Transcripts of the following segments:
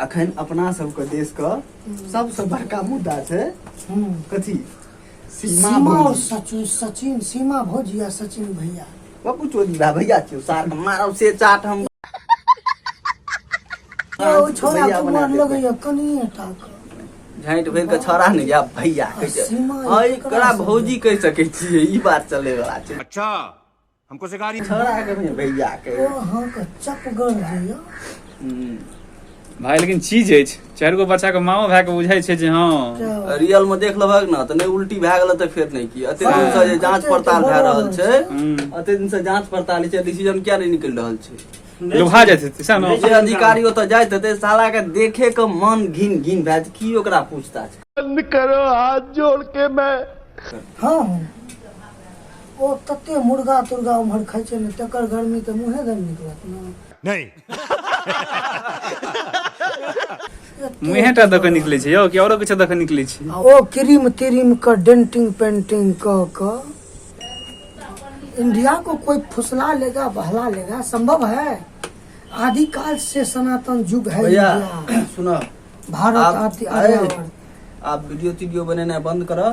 अखन अपना सबके देश का सबसे बड़का मुद्दा है कथी सीमा और सचिन सीमा भौजी या सचिन भैया बाबू चोरी भैया छियो सार मारब से चाट हम ओ छोरा के मार लगैया कनिए टा झाँट भर के छोरा ने या भैया कह छै एकरा भौजी कह सकै छियै ई बात चले वाला छै। अच्छा हमको सिखा रही छोरा के भैया के ओ हां के चपगड़ जइया भाई लेकिन चीज अछि चारि गो बच्चा के माओ भए के बुझाइ छै जे हां रियल में देख लेबक न त नहीं उल्टी भए गेल त फेर नहीं की अते दिन से जे जांच पड़ताल भए रहल छै अते दिन से जांच पड़ताल छै डिसीजन किया नहीं निकल रहल छै लुभा जाय छै सैह न जे अधिकारी ओतऽ जाइत हेतै साला के देखे के मन घिन घिन भए जाय की ओकरा पूछताछ बंद करो हाथ जोड़ के मैं हां ओ तते मुर्गा तुर्गा उम्हर खाइ छै ने तकर गर्मी त मुहे दम निकलत न नहीं मुहेटा दऽ के निकलै छै यौ कि औरो किछु दऽ के निकलै छै ओ क्रीम तेरीम का डेंटिंग पेंटिंग का इंडिया को कोई फुसला लेगा बहला लेगा संभव है। आदिकाल से सनातन युग है भैया इंडिया सुनो भारत आदि आप वीडियो बनेना बंद करो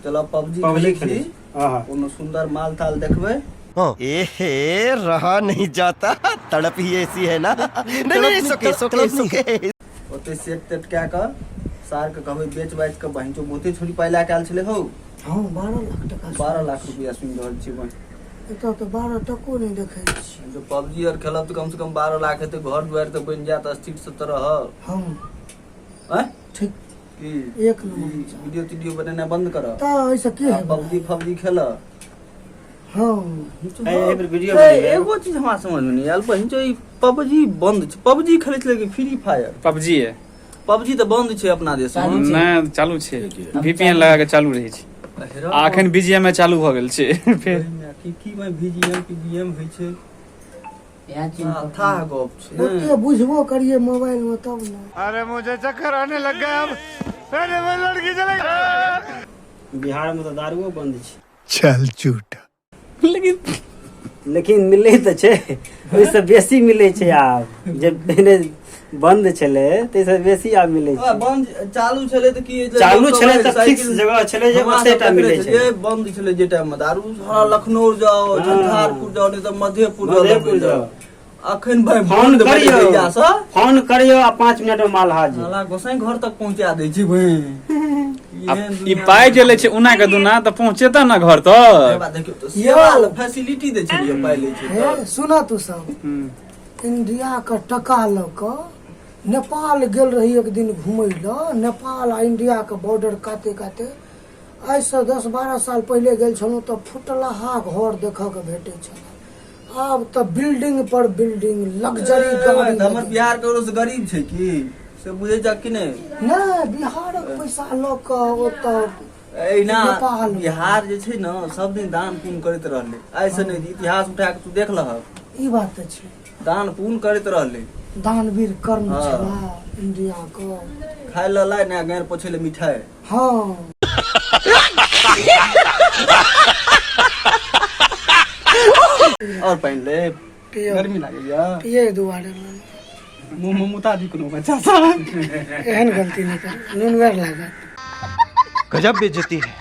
चलो पबजी खेली कोनो सुंदर माल ताल देखबै एहे रहा नहीं जाता तड़प ही ऐसी है ना नहीं सोके ओते सेट तेट क्या का सार के कहबै बेच बाच के बहिन जो बहुते छोरी पाइला काल छले हो हां 12 लाख टका 12 लाख रुपया सुनि रहल छी बहिन एतऽ तो 12 टको नहीं देखै छी जो पबजी और खेलब तो कम से कम 12 लाख हेतै घर दुआर तो बन जात स्थिर से तरह हां हैं ठीक की एक नंबर वीडियो बनेना बंद कर त ऐसा की है पबजी खेल हां एगो चीज हमरा समझ में नहीं आयल बहिन जो पबजी बंद छै पबजी खेलै छलै कि फ्री फायर पबजी है पबजी तो बंद छै अपना देश में नहीं चालू छै VPN लगा के चालू रहै छै अखन BGM में चालू भ गेल छै फेर की में VGM की BM होइ छै था गप छै ओते बुझबो करिए मोबाइल में तब ना अरे मुझे चक्कर आने लग गया अब अरे मैं लड़की चले बिहार में तो दारुओ बंद छै चल झूठा लेकिन मिले तो छै ओइसे बेसी मिले छै आब जे पहले बंद छले तैसे बेसी आब मिले छै बंद चालू छले त की चालू छले त फिक्स जगह छले जे ओतेटा मिले छै ये बंद छले जे टाइम में दारू सारा लखनऊ जाओ झंझारपुर जाओ नहीं तो मधेपुर जाओ अखन भाई फोन करियो आ 5 मिनट में माल हाजिर साला गोसाई घर तक पहुंचा दै छी बहिन ई पाई जे लै छै उना के दुना त पहुंचेता ना घर तक देखियो तो सेवा फैसिलिटी दे छै पाई लै छै सुना तू सब इंडिया का टका ल क नेपाल गेल रही एक दिन घूमै ल नेपाल आ इंडिया के बॉर्डर काते काते आज से 10-12 साल पहले गेल छलहुँ तो फुटलाहा घर देख के भेटे छल अब तो बिल्डिंग पर बिल्डिंग लग्जरी गाड़ी हमर बिहार के से गरीब छै की से बुझे जा कि नहीं बिहारक पैसा ल क ओतऽ एना बिहार जे छै न सब दिन दान पुण्य करैत रहले ऐसे नहीं इतिहास उठा के तू देख लह ई बात त छै दान पुण्य करैत रहले दानवीर कर्म छला इंडिया को खाय ल लाय ना गार पोछे ले मिठाई हां और पहन ले गर्मी लागैया पिए दुआरे मुंह में मुता दी कोनो बच्चा सा एहन गलती नहीं कर नुनगर लागत गजब बेइज्जती है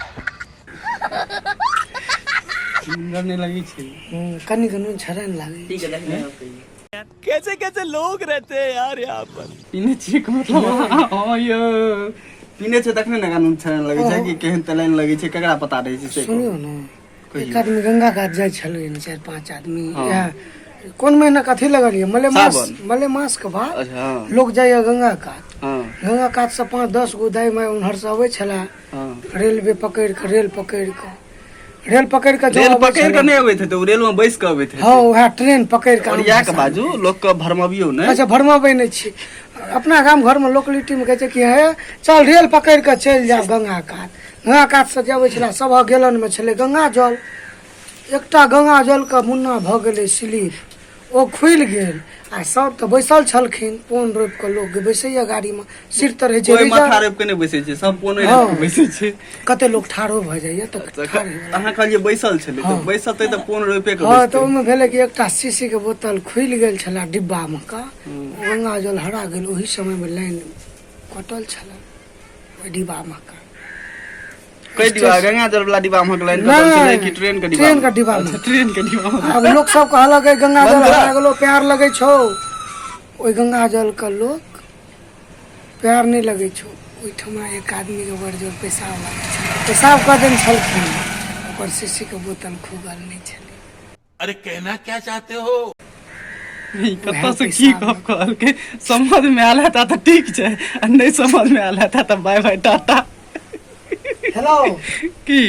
सुंदर नहीं लगी छी कनी कनी छरन लागे ठीक है देखने कैसे कैसे लोग रहते हैं यार यहाँ पर पीने छी मतलब ओ यो पीने छै देखने ना कानून छरन लगे छै कि केहन तलाइन लगे छै केकरा पता रहै छै से सुनियो ना एक आदमी गंगा घाट जाय छलै न 4-5 आदमी कोन महीना कथी लगलिए मलेमास के बाद लोग जाइए गंगा काट से 5-10 गो दाई माय उन्हर से अबै छला रेल पकड़ के नहीं अबै थे तो रेल में बैस के अबै थे हां वह ट्रेन पकड़ के और या के बाजू लोग के भरमबियो नहीं अच्छा भरमबै नहीं छी अपना गांव घर में लोकलिटी में कहै छै कि है चल रेल पकड़ के चल जा गंगा काट से जाबै छला सब गेलन में छले गंगा जल एकटा गंगा जल का मुन्ना भ गेलै स्लिप ओ खुल गेल आ सब तऽ बैसल छलखिन पोन रोपि कऽ लोक बैसैया गाड़ी में सीट तऽ रहै छै कोई माथा रिजर्व। रोपि के नहीं बैसे छै, सब पोने हाँ। रोपि के बैसे छै। कते लोग ठाढ़ो भऽ जाइया तऽ ठाढ़ अहाँ कहलिए बैसल छलै, हाँ। तऽ बैसतै तऽ पोन रोपे के हाँ, तऽ बैसतै। ओहिमे भेलै कि एकटा शीशी के बोतल खुलि गेल छले डिब्बा में का, गंगा जल हरा गेल, ओही समय में लाइन कटल छले ओहि डिब्बा में का। कई डिब्बा गंगा जल वाला डिब्बा में लाइन कटल नहीं, छलै कि ट्रेन के डिब्बा ट्रेन में? के डिब्बा में। अच्छा, ट्रेन के डिब्बा में। अब लोग सब कहलक है गंगा जल बंद करा। हरा गेलो, प्यार लगे छो। ओहि गंगा जल के लोग प्यार नहीं लगे छो। ओहिठमा एक आदमी के बड़ जोर पेशाब लगे छल, पेशाब कऽ देने छलखिन, ओकर शीशी के बोतल खुगल नहीं छलै। अरे कहना क्या चाहते हो? कतऽ से की गप कहलकै, समझ में आयल हेता तऽ ठीक छै, आ नहीं समझ में आयल हेता तऽ बाय बाय टाटा। हेलो की